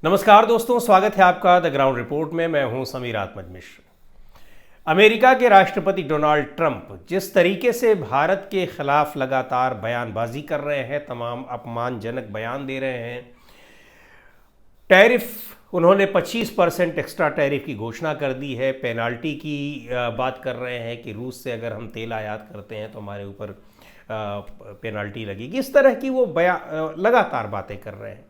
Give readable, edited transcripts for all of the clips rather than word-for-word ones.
नमस्कार दोस्तों, स्वागत है आपका द ग्राउंड रिपोर्ट में। मैं हूं समीर आत्मज मिश्र। अमेरिका के राष्ट्रपति डोनाल्ड ट्रंप जिस तरीके से भारत के खिलाफ लगातार बयानबाजी कर रहे हैं, तमाम अपमानजनक बयान दे रहे हैं, टैरिफ उन्होंने 25% एक्स्ट्रा टैरिफ की घोषणा कर दी है, पेनाल्टी की बात कर रहे हैं कि रूस से अगर हम तेल आयात करते हैं तो हमारे ऊपर पेनाल्टी लगेगी। इस तरह की वो लगातार बातें कर रहे हैं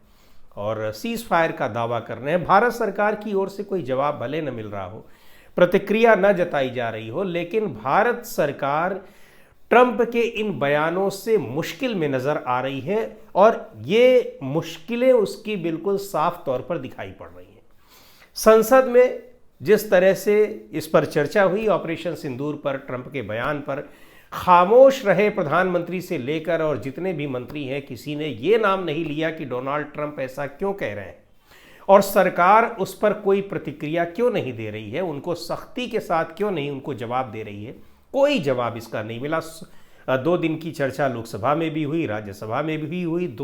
और सीज फायर का दावा कर रहे हैं। भारत सरकार की ओर से कोई जवाब भले न मिल रहा हो, प्रतिक्रिया न जताई जा रही हो, लेकिन भारत सरकार ट्रंप के इन बयानों से मुश्किल में नजर आ रही है और ये मुश्किलें उसकी बिल्कुल साफ तौर पर दिखाई पड़ रही हैं। संसद में जिस तरह से इस पर चर्चा हुई, ऑपरेशन सिंदूर पर, ट्रंप के बयान पर, खामोश रहे प्रधानमंत्री से लेकर और जितने भी मंत्री हैं, किसी ने ये नाम नहीं लिया कि डोनाल्ड ट्रंप ऐसा क्यों कह रहे हैं और सरकार उस पर कोई प्रतिक्रिया क्यों नहीं दे रही है, उनको सख्ती के साथ क्यों नहीं उनको जवाब दे रही है। कोई जवाब इसका नहीं मिला। 2 दिन की चर्चा लोकसभा में भी हुई, राज्यसभा में भी हुई,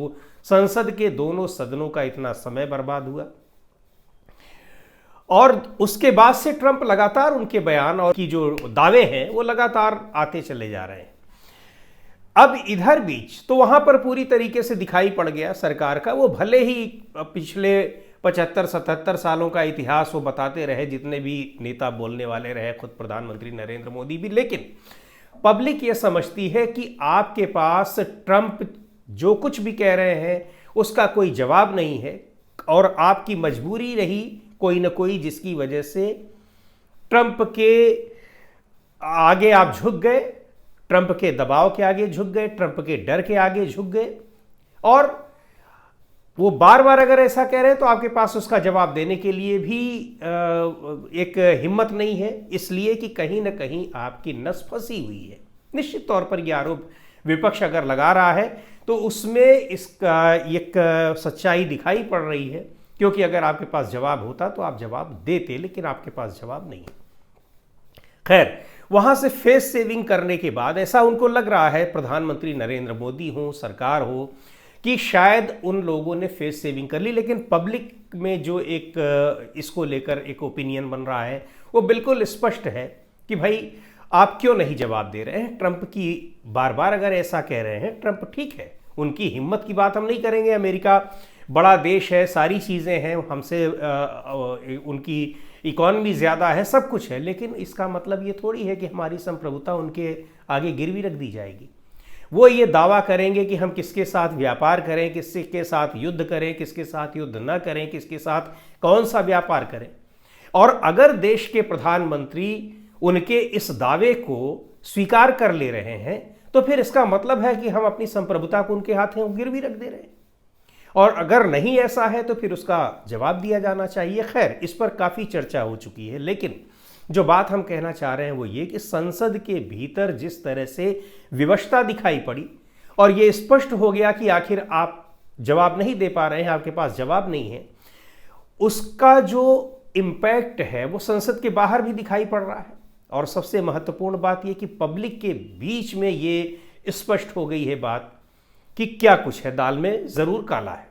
संसद के दोनों सदनों का इतना समय बर्बाद हुआ और उसके बाद से ट्रंप लगातार उनके बयान और की जो दावे हैं वो लगातार आते चले जा रहे हैं। अब इधर बीच तो वहां पर पूरी तरीके से दिखाई पड़ गया सरकार का, वो भले ही पिछले 75-77 सालों का इतिहास वो बताते रहे, जितने भी नेता बोलने वाले रहे, खुद प्रधानमंत्री नरेंद्र मोदी भी, लेकिन पब्लिक ये समझती है कि आपके पास ट्रंप जो कुछ भी कह रहे हैं उसका कोई जवाब नहीं है और आपकी मजबूरी रही कोई ना कोई, जिसकी वजह से ट्रंप के आगे आप झुक गए, ट्रंप के दबाव के आगे झुक गए, ट्रंप के डर के आगे झुक गए और वो बार बार अगर ऐसा कह रहे हैं तो आपके पास उसका जवाब देने के लिए भी एक हिम्मत नहीं है, इसलिए कि कहीं ना कहीं आपकी नस फंसी हुई है। निश्चित तौर पर यह आरोप विपक्ष अगर लगा रहा है तो उसमें इसका एक सच्चाई दिखाई पड़ रही है, क्योंकि अगर आपके पास जवाब होता तो आप जवाब देते, लेकिन आपके पास जवाब नहीं है। खैर, वहां से फेस सेविंग करने के बाद ऐसा उनको लग रहा है, प्रधानमंत्री नरेंद्र मोदी हो, सरकार हो, कि शायद उन लोगों ने फेस सेविंग कर ली, लेकिन पब्लिक में जो एक इसको लेकर एक ओपिनियन बन रहा है वो बिल्कुल स्पष्ट है कि भाई आप क्यों नहीं जवाब दे रहे हैं ट्रंप की। बार बार अगर ऐसा कह रहे हैं ट्रंप, ठीक है, उनकी हिम्मत की बात हम नहीं करेंगे, अमेरिका बड़ा देश है, सारी चीज़ें हैं, हमसे उनकी इकॉनमी ज़्यादा है, सब कुछ है, लेकिन इसका मतलब ये थोड़ी है कि हमारी संप्रभुता उनके आगे गिरवी रख दी जाएगी। वो ये दावा करेंगे कि हम किसके साथ व्यापार करें, किसके साथ युद्ध करें, किसके साथ युद्ध न करें, किसके साथ कौन सा व्यापार करें। और अगर देश के प्रधानमंत्री उनके इस दावे को स्वीकार कर ले रहे हैं तो फिर इसका मतलब है कि हम अपनी संप्रभुता को उनके हाथों गिरवी रख दे रहे हैं, और अगर नहीं ऐसा है तो फिर उसका जवाब दिया जाना चाहिए। खैर, इस पर काफ़ी चर्चा हो चुकी है, लेकिन जो बात हम कहना चाह रहे हैं वो ये कि संसद के भीतर जिस तरह से विवशता दिखाई पड़ी और ये स्पष्ट हो गया कि आखिर आप जवाब नहीं दे पा रहे हैं, आपके पास जवाब नहीं है, उसका जो इम्पैक्ट है वो संसद के बाहर भी दिखाई पड़ रहा है। और सबसे महत्वपूर्ण बात यह कि पब्लिक के बीच में ये स्पष्ट हो गई है बात कि क्या कुछ है, दाल में ज़रूर काला है।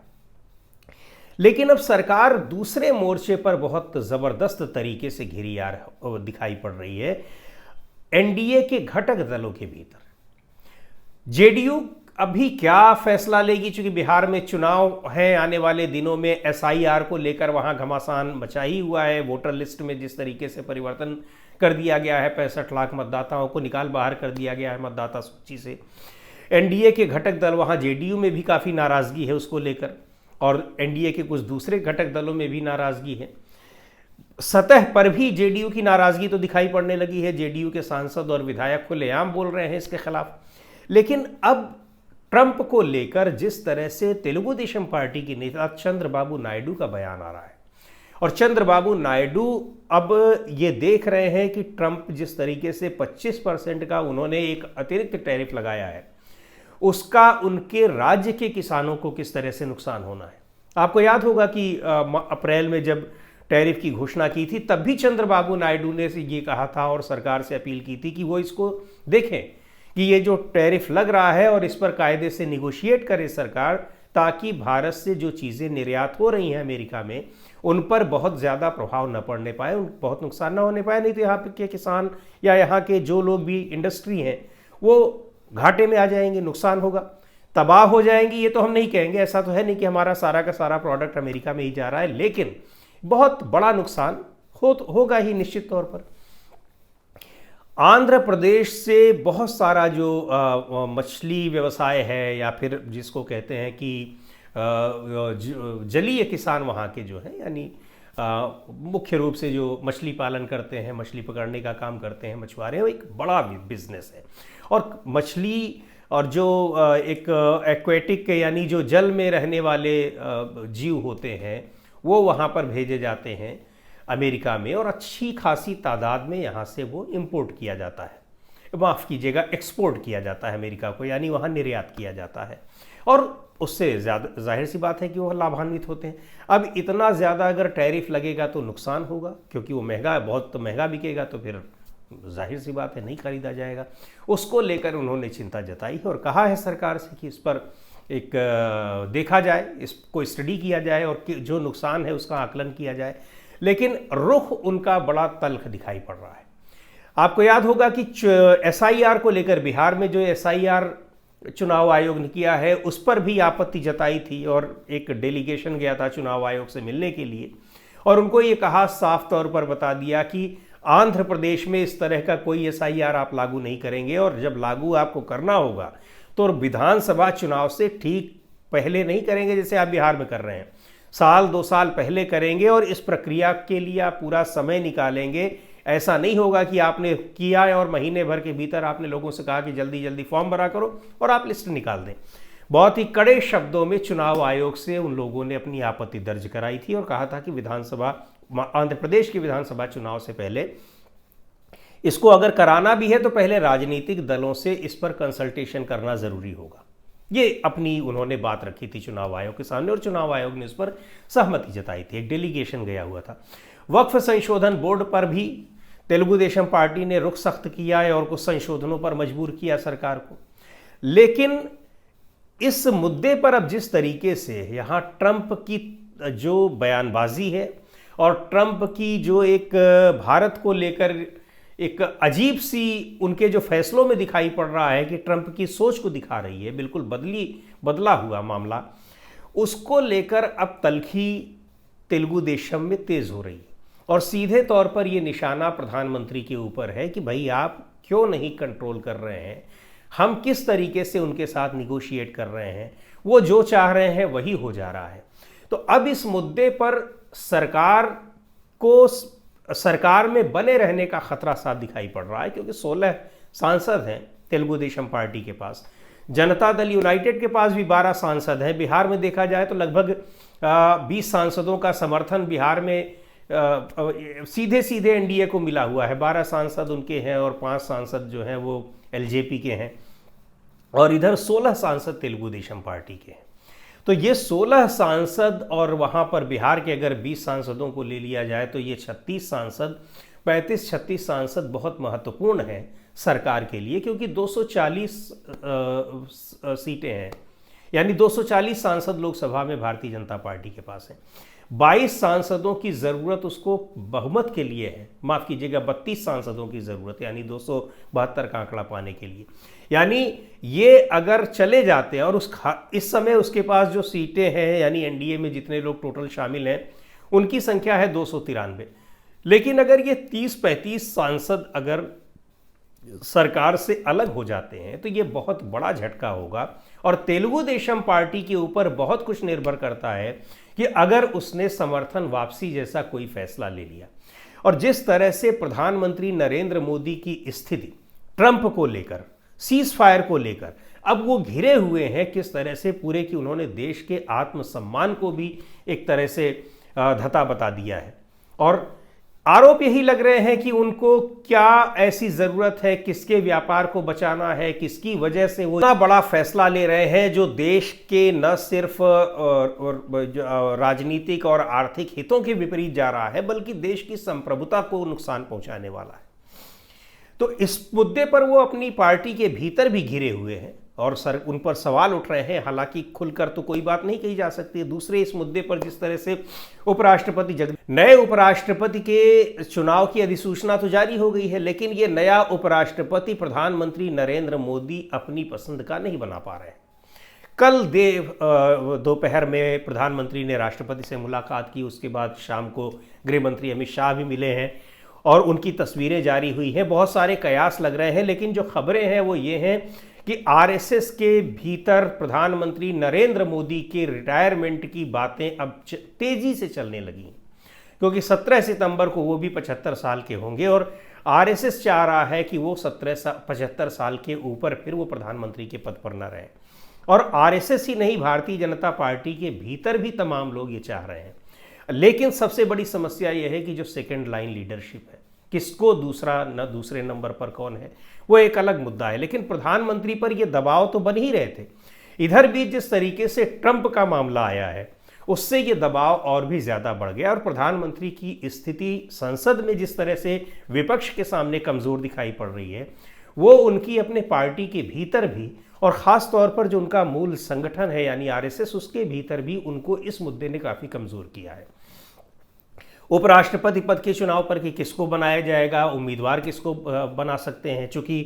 लेकिन अब सरकार दूसरे मोर्चे पर बहुत ज़बरदस्त तरीके से घिरी दिखाई पड़ रही है एनडीए के घटक दलों के भीतर। जेडीयू अभी क्या फैसला लेगी, चूंकि बिहार में चुनाव है आने वाले दिनों में, एसआईआर को लेकर वहां घमासान मचा ही हुआ है। वोटर लिस्ट में जिस तरीके से परिवर्तन कर दिया गया है, 65 लाख मतदाताओं को निकाल बाहर कर दिया गया है मतदाता सूची से। एनडीए के घटक दल, वहाँ जेडीयू में भी काफ़ी नाराज़गी है उसको लेकर और एनडीए के कुछ दूसरे घटक दलों में भी नाराज़गी है। सतह पर भी जेडीयू की नाराज़गी तो दिखाई पड़ने लगी है, जेडीयू के सांसद और विधायक खुलेआम बोल रहे हैं इसके खिलाफ। लेकिन अब ट्रंप को लेकर जिस तरह से तेलुगु देशम पार्टी के नेता चंद्रबाबू नायडू का बयान आ रहा है, और चंद्रबाबू नायडू अब ये देख रहे हैं कि ट्रंप जिस तरीके से 25% का उन्होंने एक अतिरिक्त टैरिफ लगाया है, उसका उनके राज्य के किसानों को किस तरह से नुकसान होना है। आपको याद होगा कि अप्रैल में जब टैरिफ की घोषणा की थी, तब भी चंद्रबाबू नायडू ने ये कहा था और सरकार से अपील की थी कि वो इसको देखें कि ये जो टैरिफ लग रहा है और इस पर कायदे से निगोशिएट करे सरकार, ताकि भारत से जो चीज़ें निर्यात हो रही हैं अमेरिका में उन पर बहुत ज़्यादा प्रभाव न पड़ने पाए, उन बहुत नुकसान न होने पाए। नहीं तो यहाँ के किसान या यहाँ के जो लोग भी इंडस्ट्री हैं वो घाटे में आ जाएंगे, नुकसान होगा, तबाह हो जाएंगी। ये तो हम नहीं कहेंगे, ऐसा तो है नहीं कि हमारा सारा का सारा प्रोडक्ट अमेरिका में ही जा रहा है, लेकिन बहुत बड़ा नुकसान होगा ही निश्चित तौर पर। आंध्र प्रदेश से बहुत सारा जो मछली व्यवसाय है या फिर जिसको कहते हैं कि जलीय किसान वहाँ के जो हैं, यानी मुख्य रूप से जो मछली पालन करते हैं, मछली पकड़ने का काम करते हैं मछुआरे, वो एक बड़ा बिजनेस है। और मछली और जो एक एक्वेटिक यानी जो जल में रहने वाले जीव होते हैं वो वहाँ पर भेजे जाते हैं अमेरिका में, और अच्छी खासी तादाद में यहाँ से वो इंपोर्ट किया जाता है, माफ़ कीजिएगा एक्सपोर्ट किया जाता है अमेरिका को, यानी वहाँ निर्यात किया जाता है। और उससे ज़्यादा जाहिर सी बात है कि वो लाभान्वित होते हैं। अब इतना ज़्यादा अगर टैरिफ लगेगा तो नुकसान होगा, क्योंकि वो महंगा, बहुत महंगा बिकेगा तो फिर जाहिर सी बात है नहीं खरीदा जाएगा। उसको लेकर उन्होंने चिंता जताई है और कहा है सरकार से कि इस पर एक देखा जाए, इसको स्टडी किया जाए और जो नुकसान है उसका आकलन किया जाए। लेकिन रुख उनका बड़ा तल्ख दिखाई पड़ रहा है। आपको याद होगा कि SIR को लेकर बिहार में जो SIR चुनाव आयोग ने किया है उस पर भी आपत्ति जताई थी, और एक डेलीगेशन गया था चुनाव आयोग से मिलने के लिए, और उनको ये कहा, साफ तौर पर बता दिया कि आंध्र प्रदेश में इस तरह का कोई SIR आप लागू नहीं करेंगे, और जब लागू आपको करना होगा तो विधानसभा चुनाव से ठीक पहले नहीं करेंगे जैसे आप बिहार में कर रहे हैं, साल 2 साल पहले करेंगे, और इस प्रक्रिया के लिए आप पूरा समय निकालेंगे। ऐसा नहीं होगा कि आपने किया है और महीने भर के भीतर आपने लोगों से कहा कि जल्दी जल्दी फॉर्म भरा करो और आप लिस्ट निकाल दें। बहुत ही कड़े शब्दों में चुनाव आयोग से उन लोगों ने अपनी आपत्ति दर्ज कराई थी और कहा था कि आंध्र प्रदेश के विधानसभा चुनाव से पहले इसको अगर कराना भी है तो पहले राजनीतिक दलों से इस पर कंसल्टेशन करना जरूरी होगा। ये अपनी उन्होंने बात रखी थी चुनाव आयोग के सामने, और चुनाव आयोग ने इस पर सहमति जताई थी। एक डेलीगेशन गया हुआ था। वक्फ संशोधन बोर्ड पर भी तेलुगु देशम पार्टी ने रुख सख्त किया है और कुछ संशोधनों पर मजबूर किया सरकार को। लेकिन इस मुद्दे पर अब जिस तरीके से यहाँ ट्रंप की जो बयानबाजी है और ट्रंप की जो एक भारत को लेकर एक अजीब सी उनके जो फैसलों में दिखाई पड़ रहा है कि ट्रंप की सोच को दिखा रही है, बिल्कुल बदला हुआ मामला, उसको लेकर अब तल्खी तेलुगु देशम में तेज हो रही है। और सीधे तौर पर यह निशाना प्रधानमंत्री के ऊपर है कि भाई आप क्यों नहीं कंट्रोल कर रहे हैं, हम किस तरीके से उनके साथ निगोशिएट कर रहे हैं, वो जो चाह रहे हैं वही हो जा रहा है। तो अब इस मुद्दे पर सरकार में बने रहने का खतरा साफ दिखाई पड़ रहा है, क्योंकि 16 सांसद हैं तेलुगु देशम पार्टी के पास, जनता दल यूनाइटेड के पास भी 12 सांसद हैं। बिहार में देखा जाए तो लगभग 20 सांसदों का समर्थन बिहार में सीधे सीधे एनडीए को मिला हुआ है। 12 सांसद उनके हैं और 5 सांसद जो हैं वो एलजेपी के हैं, और इधर 16 सांसद तेलुगु देशम पार्टी के हैं। तो ये 16 सांसद और वहाँ पर बिहार के अगर 20 सांसदों को ले लिया जाए तो ये 36 सांसद, 35-36 सांसद बहुत महत्वपूर्ण हैं सरकार के लिए, क्योंकि 240 सीटें हैं, यानी 240 सांसद लोकसभा में भारतीय जनता पार्टी के पास हैं। 22 सांसदों की ज़रूरत उसको बहुमत के लिए है, माफ़ कीजिएगा 32 सांसदों की ज़रूरत, यानी 272 का आंकड़ा पाने के लिए। यानी ये अगर चले जाते हैं और इस समय उसके पास जो सीटें हैं, यानी एनडीए में जितने लोग टोटल शामिल हैं उनकी संख्या है 293। लेकिन अगर ये 30-35 सांसद अगर सरकार से अलग हो जाते हैं तो ये बहुत बड़ा झटका होगा, और तेलुगु देशम पार्टी के ऊपर बहुत कुछ निर्भर करता है कि अगर उसने समर्थन वापसी जैसा कोई फैसला ले लिया। और जिस तरह से प्रधानमंत्री नरेंद्र मोदी की स्थिति ट्रंप को लेकर, सीज फायर को लेकर, अब वो घिरे हुए हैं किस तरह से पूरे कि उन्होंने देश के आत्मसम्मान को भी एक तरह से धता बता दिया है। और आरोप यही लग रहे हैं कि उनको क्या ऐसी ज़रूरत है, किसके व्यापार को बचाना है, किसकी वजह से वो इतना बड़ा फैसला ले रहे हैं जो देश के न सिर्फ राजनीतिक और आर्थिक हितों के विपरीत जा रहा है, बल्कि देश की संप्रभुता को नुकसान पहुंचाने वाला है। तो इस मुद्दे पर वो अपनी पार्टी के भीतर भी घिरे हुए हैं और उन पर सवाल उठ रहे हैं। हालांकि खुलकर तो कोई बात नहीं कही जा सकती। दूसरे इस मुद्दे पर जिस तरह से नए उपराष्ट्रपति के चुनाव की अधिसूचना तो जारी हो गई है, लेकिन ये नया उपराष्ट्रपति प्रधानमंत्री नरेंद्र मोदी अपनी पसंद का नहीं बना पा रहे हैं। कल दोपहर में प्रधानमंत्री ने राष्ट्रपति से मुलाकात की, उसके बाद शाम को गृह मंत्री अमित शाह भी मिले हैं और उनकी तस्वीरें जारी हुई हैं। बहुत सारे कयास लग रहे हैं, लेकिन जो खबरें हैं वो ये हैं कि आरएसएस के भीतर प्रधानमंत्री नरेंद्र मोदी के रिटायरमेंट की बातें अब तेजी से चलने लगी, क्योंकि 17 सितंबर को वो भी 75 साल के होंगे और आरएसएस चाह रहा है कि वो 75 साल के ऊपर फिर वो प्रधानमंत्री के पद पर न रहें। और आरएसएस ही नहीं, भारतीय जनता पार्टी के भीतर भी तमाम लोग ये चाह रहे हैं। लेकिन सबसे बड़ी समस्या यह है कि जो सेकेंड लाइन लीडरशिप है, किसको दूसरे नंबर पर कौन है, वो एक अलग मुद्दा है। लेकिन प्रधानमंत्री पर ये दबाव तो बन ही रहे थे। इधर भी जिस तरीके से ट्रंप का मामला आया है, उससे ये दबाव और भी ज़्यादा बढ़ गया और प्रधानमंत्री की स्थिति संसद में जिस तरह से विपक्ष के सामने कमज़ोर दिखाई पड़ रही है, वो उनकी अपने पार्टी के भीतर भी और ख़ास तौर पर जो उनका मूल संगठन है यानी आरएसएस, उसके भीतर भी उनको इस मुद्दे ने काफ़ी कमज़ोर किया है। उपराष्ट्रपति पद के चुनाव पर कि किसको बनाया जाएगा, उम्मीदवार किसको बना सकते हैं, चूँकि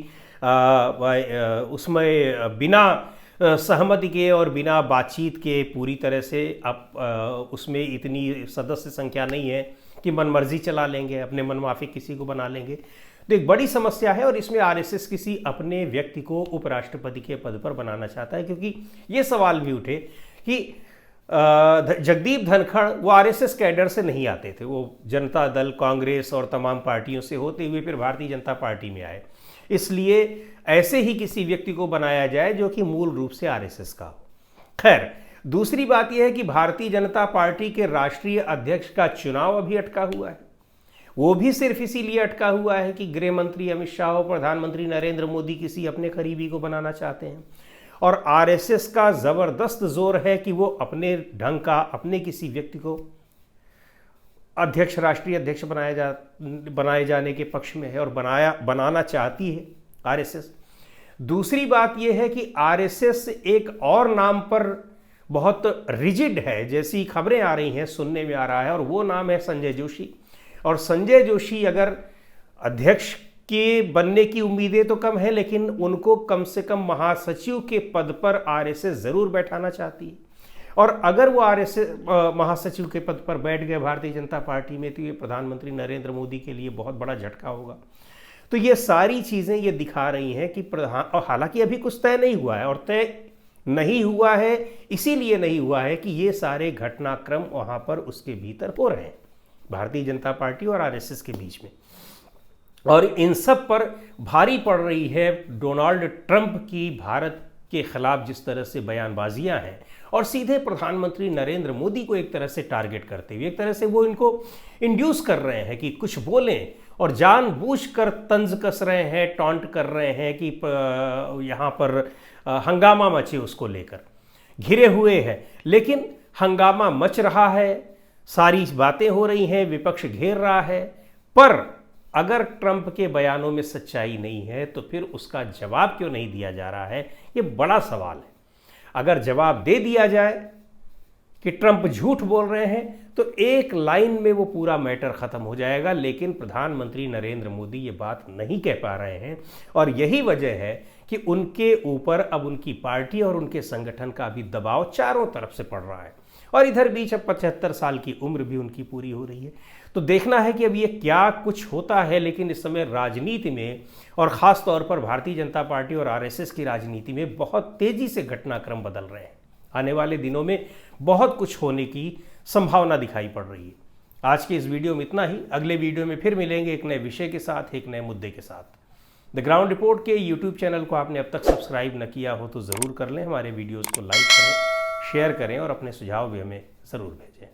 उसमें बिना सहमति के और बिना बातचीत के पूरी तरह से अब उसमें इतनी सदस्य संख्या नहीं है कि मनमर्जी चला लेंगे, अपने मनमाफिक किसी को बना लेंगे। तो एक बड़ी समस्या है और इसमें आरएसएस किसी अपने व्यक्ति को उपराष्ट्रपति के पद पर बनाना चाहता है, क्योंकि ये सवाल भी उठे कि जगदीप धनखड़ वो आरएसएस कैडर से नहीं आते थे, वो जनता दल, कांग्रेस और तमाम पार्टियों से होते हुए फिर भारतीय जनता पार्टी में आए। इसलिए ऐसे ही किसी व्यक्ति को बनाया जाए जो कि मूल रूप से आरएसएस का हो। खैर, दूसरी बात यह है कि भारतीय जनता पार्टी के राष्ट्रीय अध्यक्ष का चुनाव अभी अटका हुआ है। वो भी सिर्फ इसीलिए अटका हुआ है कि गृह मंत्री अमित शाह और प्रधानमंत्री नरेंद्र मोदी किसी अपने करीबी को बनाना चाहते हैं और आरएसएस का ज़बरदस्त जोर है कि वो अपने ढंग का अपने किसी व्यक्ति को राष्ट्रीय अध्यक्ष बनाए जाने के पक्ष में है और बनाना चाहती है आरएसएस। दूसरी बात यह है कि आरएसएस एक और नाम पर बहुत रिजिड है, जैसी खबरें आ रही हैं, सुनने में आ रहा है, और वो नाम है संजय जोशी। और संजय जोशी अगर अध्यक्ष के बनने की उम्मीदें तो कम है, लेकिन उनको कम से कम महासचिव के पद पर आरएसएस ज़रूर बैठाना चाहती है। और अगर वो आरएसएस महासचिव के पद पर बैठ गए भारतीय जनता पार्टी में, तो ये प्रधानमंत्री नरेंद्र मोदी के लिए बहुत बड़ा झटका होगा। तो ये सारी चीज़ें ये दिखा रही हैं कि और हालांकि अभी कुछ तय नहीं हुआ है, और तय नहीं हुआ है इसीलिए नहीं हुआ है कि ये सारे घटनाक्रम वहाँ पर उसके भीतर हो रहे हैं, भारतीय जनता पार्टी और आरएसएस के बीच में। और इन सब पर भारी पड़ रही है डोनाल्ड ट्रंप की भारत के खिलाफ जिस तरह से बयानबाजियां हैं, और सीधे प्रधानमंत्री नरेंद्र मोदी को एक तरह से टारगेट करते हुए एक तरह से वो इनको इंड्यूस कर रहे हैं कि कुछ बोलें, और जानबूझकर तंज कस रहे हैं, टॉन्ट कर रहे हैं कि यहाँ पर हंगामा मचे, उसको लेकर घिरे हुए हैं। लेकिन हंगामा मच रहा है, सारी बातें हो रही हैं, विपक्ष घेर रहा है, पर अगर ट्रंप के बयानों में सच्चाई नहीं है तो फिर उसका जवाब क्यों नहीं दिया जा रहा है, ये बड़ा सवाल है। अगर जवाब दे दिया जाए कि ट्रंप झूठ बोल रहे हैं तो एक लाइन में वो पूरा मैटर खत्म हो जाएगा, लेकिन प्रधानमंत्री नरेंद्र मोदी ये बात नहीं कह पा रहे हैं, और यही वजह है कि उनके ऊपर अब उनकी पार्टी और उनके संगठन का भी दबाव चारों तरफ से पड़ रहा है। और इधर बीच अब 75 साल की उम्र भी उनकी पूरी हो रही है। तो देखना है कि अब ये क्या कुछ होता है। लेकिन इस समय राजनीति में और ख़ास तौर पर भारतीय जनता पार्टी और आरएसएस की राजनीति में बहुत तेज़ी से घटनाक्रम बदल रहे हैं। आने वाले दिनों में बहुत कुछ होने की संभावना दिखाई पड़ रही है। आज के इस वीडियो में इतना ही। अगले वीडियो में फिर मिलेंगे एक नए विषय के साथ, एक नए मुद्दे के साथ। द ग्राउंड रिपोर्ट के यूट्यूब चैनल को आपने अब तक सब्सक्राइब न किया हो तो ज़रूर कर लें। हमारे वीडियोज़ को लाइक करें, शेयर करें और अपने सुझाव भी हमें ज़रूर भेजें।